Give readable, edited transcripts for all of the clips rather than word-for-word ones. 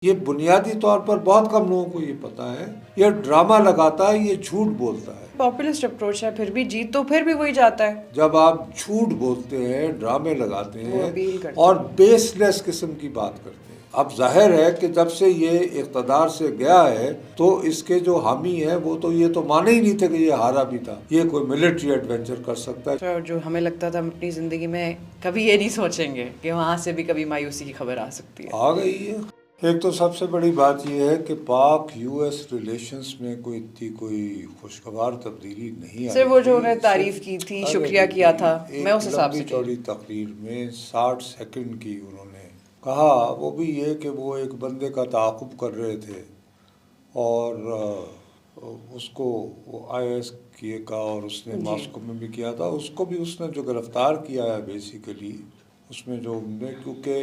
ये बुनियादी तौर पर बहुत कम लोगों को ये पता है। ये ड्रामा लगाता है, ये झूठ बोलता है। पॉपुलिस्ट अप्रोच है, फिर भी जीत तो फिर भी वही जाता है। जब आप झूठ बोलते हैं, ड्रामे लगाते वो हैं अपील करते और हैं। बेसलेस किस्म की बात करते हैं। अब जाहिर है कि जब से ये इक़्तिदार से गया है तो इसके जो हामी हैं वो तो ये तो माने ही नहीं थे कि ये हारा भी था, ये कोई मिलिट्री एडवेंचर कर सकता है। तो जो हमें लगता था हम अपनी ज़िंदगी में कभी ये नहीं सोचेंगे कि वहाँ से भी कभी मायूसी की खबर आ सकती है। आ गई है। एक तो सबसे बड़ी बात यह है कि पाक यूएस रिलेशंस में कोई इतनी कोई खुशगवार तब्दीली नहीं आई। सिर्फ वो जो उन्होंने तारीफ की थी, शुक्रिया किया था, मैं उस हिसाब से चौड़ी तकरीर में 60 सेकंड की उन्होंने कहा, वो भी ये कि वो एक बंदे का ताक़ुब कर रहे थे और उसको वो IS किए का और उसने मॉस्को में भी किया था, उसको भी उसने जो गिरफ्तार किया है बेसिकली उसमें जो उनने, क्योंकि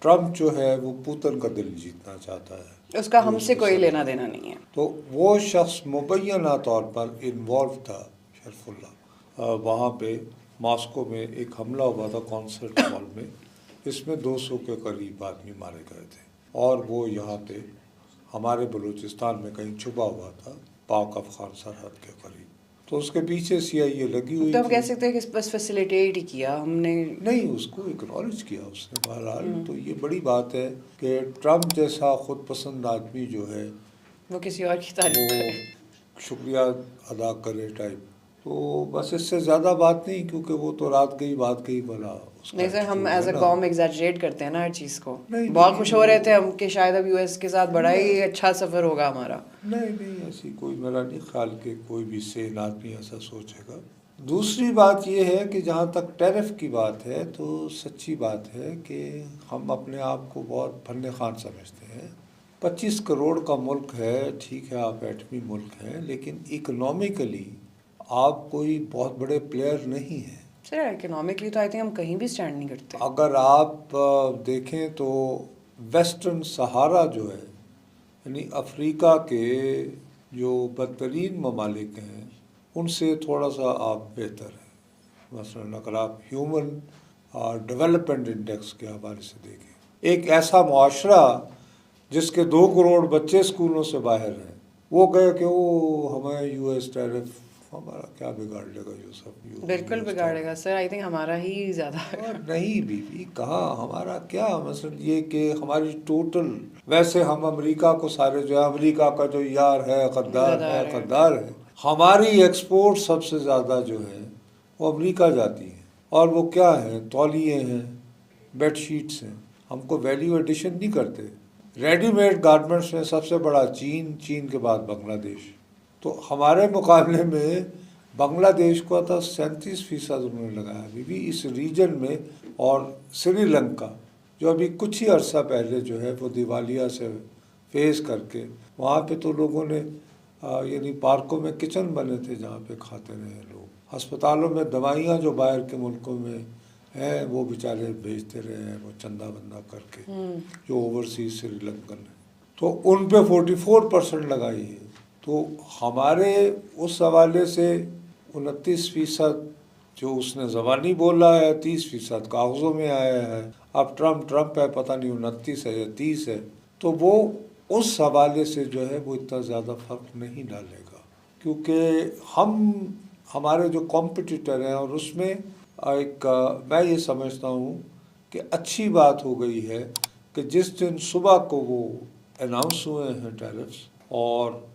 ट्रम्प जो है वो पुतिन का दिल जीतना चाहता है, उसका हमसे कोई लेना देना नहीं है। तो वो शख्स मुबैना तौर पर इन्वॉल्व था। शरफुल्ला वहाँ पे मॉस्को में एक हमला हुआ था कॉन्सर्ट हॉल में, इसमें 200 के करीब आदमी मारे गए थे और वो यहाँ पे हमारे बलूचिस्तान में कहीं छुपा हुआ था, पाक अफगान सरहद के करीब, तो उसके पीछे CIA लगी हुई तो हम थी। कह सकते हैं कि बस फैसिलिटेट ही किया हमने, नहीं, उसको एक्नॉलेज किया उसने। बहरहाल तो ये बड़ी बात है कि ट्रम्प जैसा खुद पसंद आदमी जो है वो किसी और की तारीफ करे, वो शुक्रिया अदा करे टाइप, तो बस इससे ज़्यादा बात नहीं, क्योंकि वो तो रात गई बात गई भला। नहीं सर, हम एज अ कॉम एग्जैजरेट करते हैं ना हर चीज़ को। नहीं, बहुत नहीं, खुश हो रहे थे हम कि शायद अब US के साथ बड़ा ही अच्छा सफ़र होगा हमारा। नहीं, ऐसी कोई मेरा नहीं ख्याल कि कोई भी सेन आदमी ऐसा सोचेगा। दूसरी बात यह है कि जहाँ तक टैरिफ की बात है तो सच्ची बात है कि हम अपने आप को बहुत फन्ने खान समझते हैं। 25 करोड़ का मुल्क है, ठीक है, आप एटमी मुल्क हैं, लेकिन इकोनॉमिकली आप कोई बहुत बड़े प्लेयर नहीं हैं। सर इकोनॉमिकली तो आई थिंक हम कहीं भी स्टैंड नहीं करते। अगर आप देखें तो वेस्टर्न सहारा जो है, यानी अफ्रीका के जो बदतरीन ममालिक हैं उनसे थोड़ा सा आप बेहतर हैं। मसलन अगर आप ह्यूमन डेवलपमेंट इंडेक्स के हवाले से देखें, एक ऐसा मुआशरा जिसके 2 करोड़ बच्चे स्कूलों से बाहर हैं, वो कहे कि वो हमें US टैरिफ हमारा क्या बिगाड़ लेगा, ये सब बिल्कुल बिगाड़ेगा सर, आई थिंक हमारा ही ज़्यादा। नहीं बीवी, कहाँ हमारा क्या, मसलन ये कि हमारी टोटल, वैसे हम अमेरिका को सारे जो है, अमेरिका का जो यार है गद्दार है, हमारी एक्सपोर्ट सबसे ज़्यादा जो है वो अमेरिका जाती है, और वो क्या है, तौलिए हैं, बेडशीट्स हैं, हमको वैल्यू एडिशन नहीं करते। रेडीमेड गारमेंट्स में सबसे बड़ा चीन के बाद बांग्लादेश, तो हमारे मुकाबले में बांग्लादेश को था 37% उन्होंने लगाया बीवी इस रीजन में। और श्रीलंका जो अभी कुछ ही अर्सा पहले जो है वो दिवालिया से फेस करके, वहाँ पे तो लोगों ने यानी पार्कों में किचन बने थे जहाँ पे खाते रहे लोग, अस्पतालों में दवाइयाँ जो बाहर के मुल्कों में हैं वो बेचारे भेजते रहे हैं वो चंदा बंदा करके, जो ओवरसीज श्रीलंकन है, तो उन पे 44% लगाई है। तो हमारे उस हवाले से 29% जो उसने ज़बानी बोला है, 30% कागज़ों में आया है। अब ट्रम्प है, पता नहीं 29 है या 30 है, तो वो उस हवाले से जो है वो इतना ज़्यादा फ़र्क नहीं डालेगा, क्योंकि हमारे जो कॉम्पिटिटर हैं, और उसमें एक मैं ये समझता हूँ कि अच्छी बात हो गई है कि जिस दिन सुबह को वो अनाउंस हुए हैं टैरिफ्स, और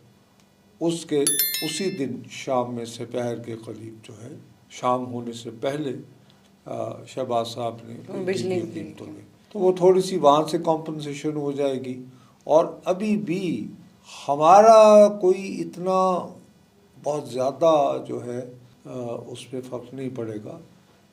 उसके उसी दिन शाम में दोपहर के करीब जो है, शाम होने से पहले शहबाज साहब ने बिजली कीमतों में, तो वो थोड़ी सी वहाँ से कॉम्पनसेशन हो जाएगी। और अभी भी हमारा कोई इतना बहुत ज़्यादा जो है उस पर फ़र्क नहीं पड़ेगा।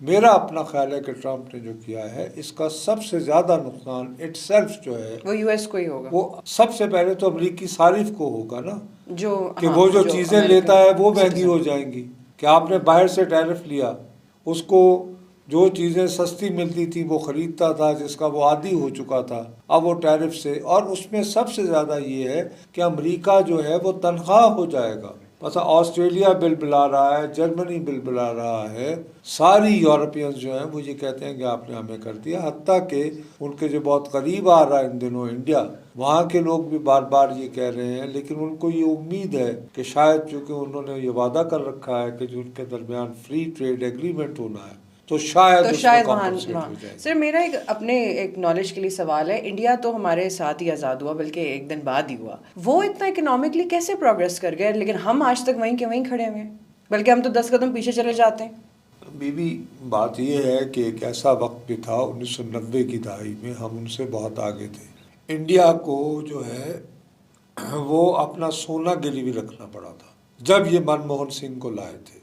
मेरा अपना ख्याल है कि ट्रम्प ने जो किया है इसका सबसे ज़्यादा नुकसान इटसेल्फ जो है वो US को ही होगा। वो सबसे पहले तो अमरीकी सारिफ को होगा ना, जो कि वो जो चीज़ें लेता है वो महंगी हो जाएंगी। कि आपने बाहर से टैरिफ लिया, उसको जो चीज़ें सस्ती मिलती थी वो ख़रीदता था, जिसका वो आदी हो चुका था, अब वो टैरिफ से, और उसमें सबसे ज़्यादा ये है कि अमेरिका जो है वो तनख्वाह हो जाएगा। मतलब ऑस्ट्रेलिया बिल बुला रहा है, जर्मनी बिल बुला रहा है, सारी यूरोपियंस जो हैं वो ये कहते हैं कि आपने हमें कर दिया। हत्ता कि उनके जो बहुत करीब आ रहा है इन दिनों इंडिया, वहाँ के लोग भी बार बार ये कह रहे हैं, लेकिन उनको ये उम्मीद है कि शायद चूँकि उन्होंने ये वादा कर रखा है कि जो उनके दरमियान फ्री ट्रेड एग्रीमेंट होना है, तो शायद वहाँ सर मेरा एक नॉलेज के लिए सवाल है। इंडिया तो हमारे साथ ही आज़ाद हुआ, बल्कि एक दिन बाद ही हुआ। वो इतना इकोनॉमिकली कैसे प्रोग्रेस कर गया, लेकिन हम आज तक वहीं के वहीं खड़े हुए हैं, बल्कि हम तो 10 कदम पीछे चले जाते हैं। बीबी बात ये है कि एक ऐसा वक्त भी था 1990 की दहाई में, हम उनसे बहुत आगे थे। इंडिया को जो है वो अपना सोना गिरवी रखना पड़ा था जब ये मनमोहन सिंह को लाए थे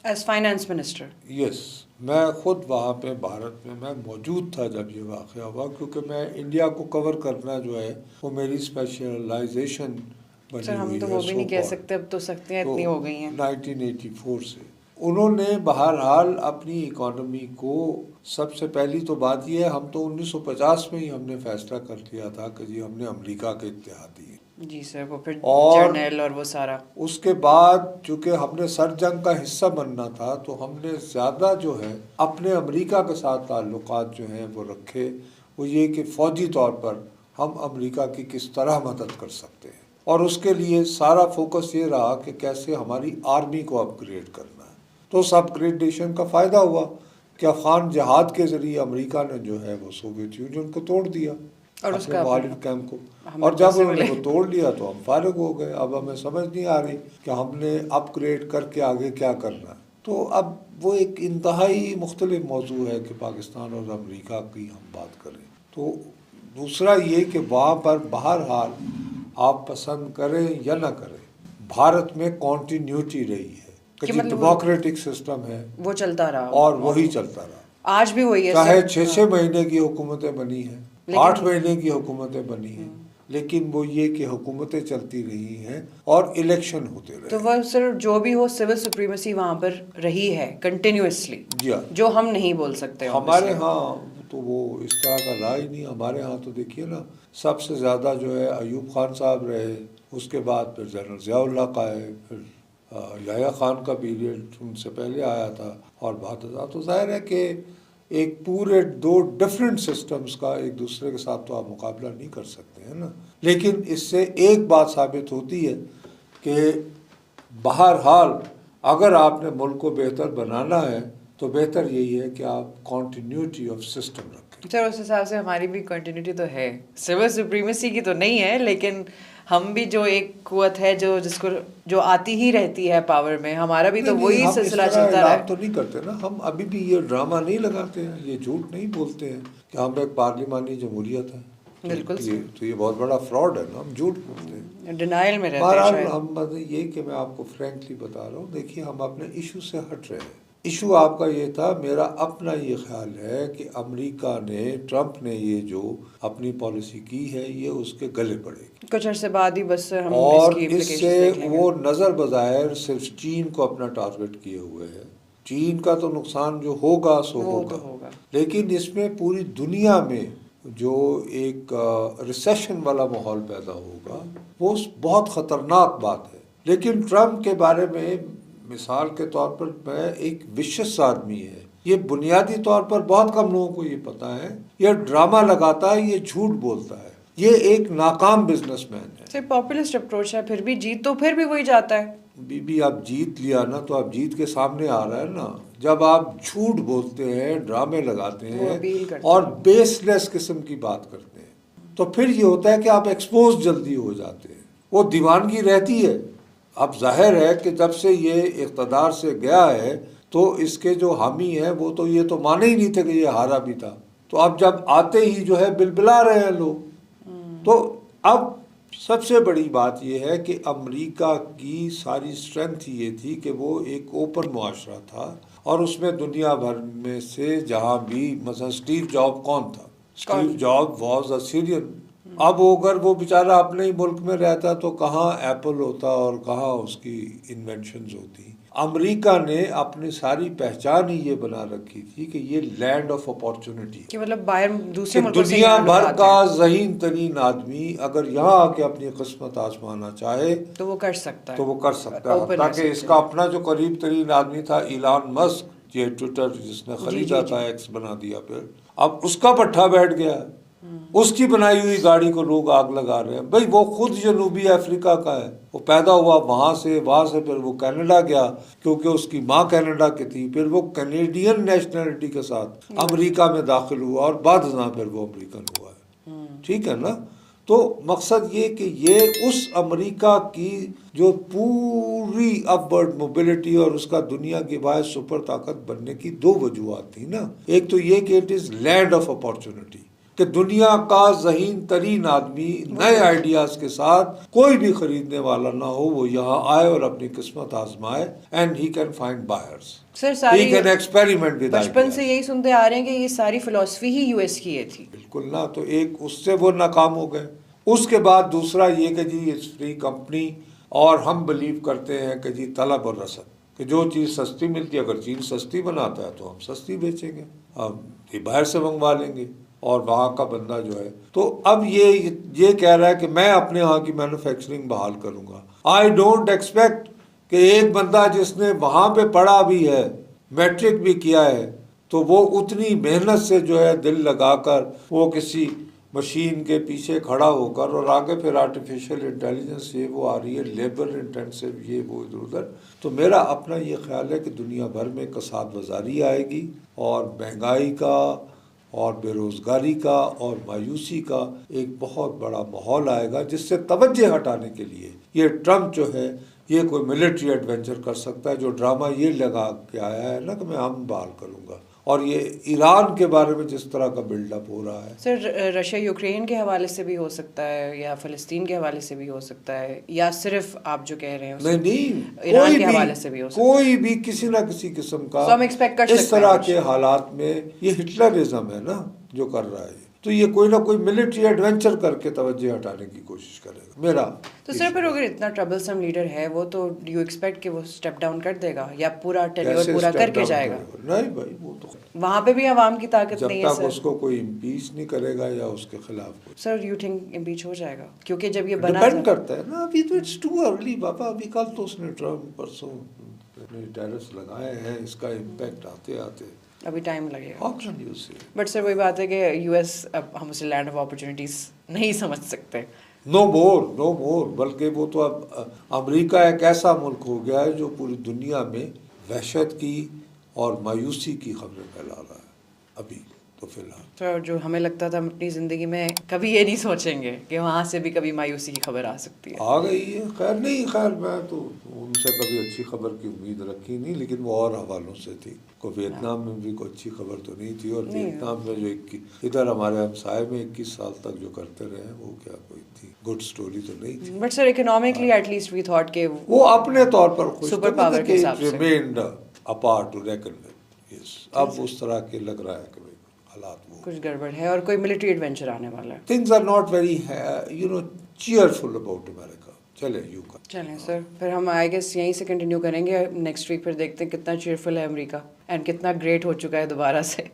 एज फाइनेंस मिनिस्टर। यस, मैं खुद वहाँ पे भारत में मैं मौजूद था जब ये वाक़या हुआ, क्योंकि मैं इंडिया को कवर करना जो है वो मेरी स्पेशलाइजेशन बनी सर हम हुई तो है। वो भी नहीं कह सकते, अब तो सख्तियाँ इतनी हो गई हैं। 1984 से उन्होंने बहरहाल अपनी इकोनॉमी को, सबसे पहली तो बात यह है, हम तो 1950 में ही हमने फैसला कर लिया था कि जी हमने अमेरिका के इत्तेहादी है। जी सर, वो फिर और जर्नल और वो सारा। उसके बाद चूंकि हमने सर जंग का हिस्सा बनना था, तो हमने ज़्यादा जो है अपने अमेरिका के साथ ताल्लुकात जो हैं वो रखे। वो ये कि फ़ौजी तौर पर हम अमेरिका की किस तरह मदद कर सकते हैं, और उसके लिए सारा फोकस ये रहा कि कैसे हमारी आर्मी को अपग्रेड करना है। तो उस अपग्रेडेशन का फ़ायदा हुआ कि अफ़गान जहाद के ज़रिए अमेरिका ने जो है वो सोवियत यूनियन को तोड़ दिया और उसका वालिद कैंप को, और जब उन्होंने वो तोड़ लिया तो हम फारिग हो गए। अब हमें समझ नहीं आ रही कि हमने अपग्रेड करके आगे क्या करना है। तो अब वो एक इंतहाई मुख्तलिफ मौजू है कि पाकिस्तान और अमेरिका की हम बात करें। तो दूसरा ये कि वहाँ पर बहरहाल आप पसंद करें या ना करें, भारत में कॉन्टीन्यूटी रही है कि डेमोक्रेटिक सिस्टम है, वो चलता रहा और वही चलता रहा। आज भी वही है, चाहे 6-6 महीने की हुकूमतें बनी हैं, 8 महीने की हुकूमतें बनी हैं, लेकिन वो ये कि हुकूमतें चलती रही हैं और इलेक्शन होते रहे। तो वह सर जो भी हो, सिविल सुप्रीमेसी वहाँ पर रही है कंटिन्यूअसली, जो हम नहीं बोल सकते। हमारे यहाँ तो वो इस तरह का रहा ही नहीं। हमारे यहाँ तो देखिए ना, सबसे ज़्यादा जो है अयूब खान साहब रहे, उसके बाद फिर जनरल ज़िया-उल-हक का है, फिर याह्या खान का पीरियड उनसे पहले आया था, और बहुत ज़्यादा। तो जाहिर है कि एक पूरे 2 डिफरेंट सिस्टम्स का एक दूसरे के साथ तो आप मुकाबला नहीं कर सकते हैं ना। लेकिन इससे एक बात साबित होती है कि बहरहाल अगर आपने मुल्क को बेहतर बनाना है तो बेहतर यही है कि आप कॉन्टीन्यूटी ऑफ सिस्टम रखें। सर उस हिसाब से हमारी भी कंटिन्यूटी तो है, सिविल सुप्रीमेसी की तो नहीं है, लेकिन हम भी जो एक कुवत है जो आती ही रहती है पावर में, हमारा भी तो वही सिलसिला चलता रहा है। तो नहीं करते ना, हम अभी भी ये ड्रामा नहीं लगाते हैं, ये झूठ नहीं बोलते हैं कि हम एक पार्लिमानी जमहूरियत है। बिल्कुल तो ये बहुत बड़ा फ्रॉड है ना, हम झूठ बोलते हैं, डिनाइल में रहते हैं शायद। हम ये कि मैं आपको फ्रैंकली बता रहा हूँ, देखिए हम अपने इशू से हट रहे हैं। इशू आपका ये था, मेरा अपना ये ख्याल है कि अमेरिका ने, ट्रंप ने ये जो अपनी पॉलिसी की है ये उसके गले पड़ेगी कुछ अर्से बाद ही, बस हम और इससे वो नज़र बज़ाहिर सिर्फ चीन को अपना टारगेट किए हुए है। चीन का तो नुकसान जो होगा सो होगा, लेकिन इसमें पूरी दुनिया में जो एक रिसेशन वाला माहौल पैदा होगा वो बहुत ख़तरनाक बात है। लेकिन ट्रंप के बारे में मिसाल के तौर पर, मैं एक विशेष आदमी है, ये बुनियादी तौर पर बहुत कम लोगों को ये पता है, ये ड्रामा लगाता है, ये झूठ बोलता है, ये एक नाकाम बिजनेसमैन है। सिर्फ पॉपुलिस्ट अप्रोच है, फिर भी जीत तो फिर भी वही जाता है। बीबी आप जीत लिया ना तो आप जीत के सामने आ रहा है ना। जब आप झूठ बोलते हैं, ड्रामे लगाते हैं और बेसलेस किस्म की बात करते हैं, तो फिर ये होता है कि आप एक्सपोज जल्दी हो जाते हैं, वो दीवानगी रहती है। अब जाहिर है कि जब से ये इक़्तिदार से गया है तो इसके जो हामी हैं वो तो ये तो माने ही नहीं थे कि ये हारा भी था। तो अब जब आते ही जो है बिलबिला रहे हैं लोग। तो अब सबसे बड़ी बात यह है कि अमेरिका की सारी स्ट्रेंथ ये थी कि वो एक ओपन मुआशरा था और उसमें दुनिया भर में से जहाँ भी, मतलब स्टीव जॉब कौन था? Steve job was a Syrian. अब अगर वो बेचारा अपने ही मुल्क में रहता तो कहाँ एप्पल होता और कहाँ उसकी इन्वेंशंस होती। अमेरिका ने अपनी सारी पहचान ही ये बना रखी थी कि ये लैंड ऑफ अपॉर्चुनिटी, कि मतलब बाहर दूसरे कि मुल्कों से दुनिया यहाँ लोग भर आते का हैं, ज़हीन तरीन आदमी अगर यहाँ आके अपनी किस्मत आजमाना चाहे तो वो कर सकता है, तो वो कर सकता है। Open ताकि है इसका अपना जो करीब तरीन आदमी था इलान मस्क, ये ट्विटर जिसने जी, खरीदा जी, था, एक्स बना दिया, फिर अब उसका पट्टा बैठ गया है। उसकी बनाई हुई गाड़ी को लोग आग लगा रहे हैं। भाई वो खुद जनूबी अफ्रीका का है, वो पैदा हुआ वहां से फिर वो कनाडा गया क्योंकि उसकी माँ कनाडा की थी, फिर वो कैनेडियन नेशनैलिटी के साथ अमेरिका में दाखिल हुआ और बाद फिर वो अमेरिकन हुआ है। ठीक है ना? तो मकसद ये कि ये उस अमेरिका की जो पूरी अपवर्ड मोबिलिटी और उसका दुनिया की बाहर सुपर ताकत बनने की दो वजूहत थी ना। एक तो ये कि it is land of opportunity, कि दुनिया का ज़हीन तरीन आदमी नए आइडियाज के साथ कोई भी खरीदने वाला ना हो, वो यहाँ आए और अपनी किस्मत आजमाए and he can find buyers, sir sorry he can experiment with बचपन से यही सुनते आ रहे हैं कि ये सारी फिलॉसफी ही यूएस की ये थी। बिल्कुल ना। तो एक उससे वो नाकाम हो गए। उसके बाद दूसरा ये कि जी इट्स फ्री कंपनी, और हम बिलीव करते हैं कि जी तलब और रसद, कि जो चीज़ सस्ती मिलती है, अगर चीज़ सस्ती बनाता है तो हम सस्ती बेचेंगे, हम ये बाहर से मंगवा लेंगे और वहाँ का बंदा जो है। तो अब ये कह रहा है कि मैं अपने यहाँ की मैन्युफैक्चरिंग बहाल करूँगा। आई डोंट एक्सपेक्ट कि एक बंदा जिसने वहाँ पे पढ़ा भी है, मैट्रिक भी किया है, तो वो उतनी मेहनत से जो है दिल लगाकर वो किसी मशीन के पीछे खड़ा होकर, और आगे फिर आर्टिफिशियल इंटेलिजेंस ये वो आ रही है, लेबर इंटेंसिव ये वो इधर उधर। तो मेरा अपना ये ख्याल है कि दुनिया भर में कसाद बाज़ारी आएगी और महंगाई का और बेरोज़गारी का और मायूसी का एक बहुत बड़ा माहौल आएगा, जिससे तवज्जो हटाने के लिए ये ट्रम्प जो है ये कोई मिलिट्री एडवेंचर कर सकता है। जो ड्रामा ये लगा के आया है ना कि मैं हम बहाल करूँगा, और ये ईरान के बारे में जिस तरह का बिल्डअप हो रहा है। सर रशिया यूक्रेन के हवाले से भी हो सकता है, या फ़लस्तीन के हवाले से भी हो सकता है, या सिर्फ आप जो कह रहे हैं नहीं, ईरान के हवाले से भी हो सकता है, कोई भी किसी ना किसी किस्म का हम एक्सपेक्ट कर इस तरह के हालात में ये हिटलरिज्म है ना जो कर रहा है। तो ये कोई ना कोई मिलिट्री एडवेंचर करके तवज्जो हटाने की कोशिश करेगा मेरा। तो सर फिर अगर इतना ट्रबलसम लीडर है वो, तो यू एक्सपेक्ट कि वो स्टेप डाउन कर देगा या पूरा टेन्योर पूरा करके जाएगा? नहीं भाई, वो तो वहाँ पे भी आवाम की ताकत जब नहीं है तक सर। उसको कोई इम्पीच नहीं करेगा या उसके खिलाफ। सर यू थिंक इम्पीच हो जाएगा? क्योंकि जब ये बना डिपेंड करता है ना। अभी तो इट्स टू अर्ली बाबा। अभी कल तो उसने ट्रम्प परसों टैरिफ्स लगाए हैं, इसका इम्पैक्ट आते आते अभी टाइम लगेगा। बट सर वही बात है कि यूएस, अब हम उसे लैंड ऑफ अपॉर्चुनिटीज नहीं समझ सकते। नो मोर, बल्कि वो तो अब अमेरिका एक ऐसा मुल्क हो गया है जो पूरी दुनिया में वहशत की और मायूसी की खबरें फैला रहा है अभी तो फिलहाल। तो जो हमें लगता था हम अपनी ज़िंदगी में कभी ये नहीं सोचेंगे कि वहाँ से भी कभी मायूसी की खबर आ सकती है, आ गई है। खैर मैं तो उनसे कभी अच्छी खबर की उम्मीद रखी नहीं, लेकिन वो और हवालों से थी। कोई वियतनाम में भी कोई अच्छी खबर तो नहीं थी, और वियतनाम में जो इधर हमारे हमसाये में 21 साल तक जो करते रहे वो क्या कोई थी गुड स्टोरी तो नहीं थी। But sir economically at least we thought के वो अपने तौर पर खुश सुपर पावर के हिसाब से remained apart to reckon with. Yes, अब उस तरह के लग रहा है कि हालात वो कुछ गड़बड़ है और कोई मिलिट्री एडवेंचर आने वाला है। Things are not very cheerful about America. चलें सर फिर हम आई गेस यहीं से कंटिन्यू करेंगे नेक्स्ट वीक, फिर देखते हैं कितना चीयरफुल है अमेरिका एंड कितना ग्रेट हो चुका है दोबारा से।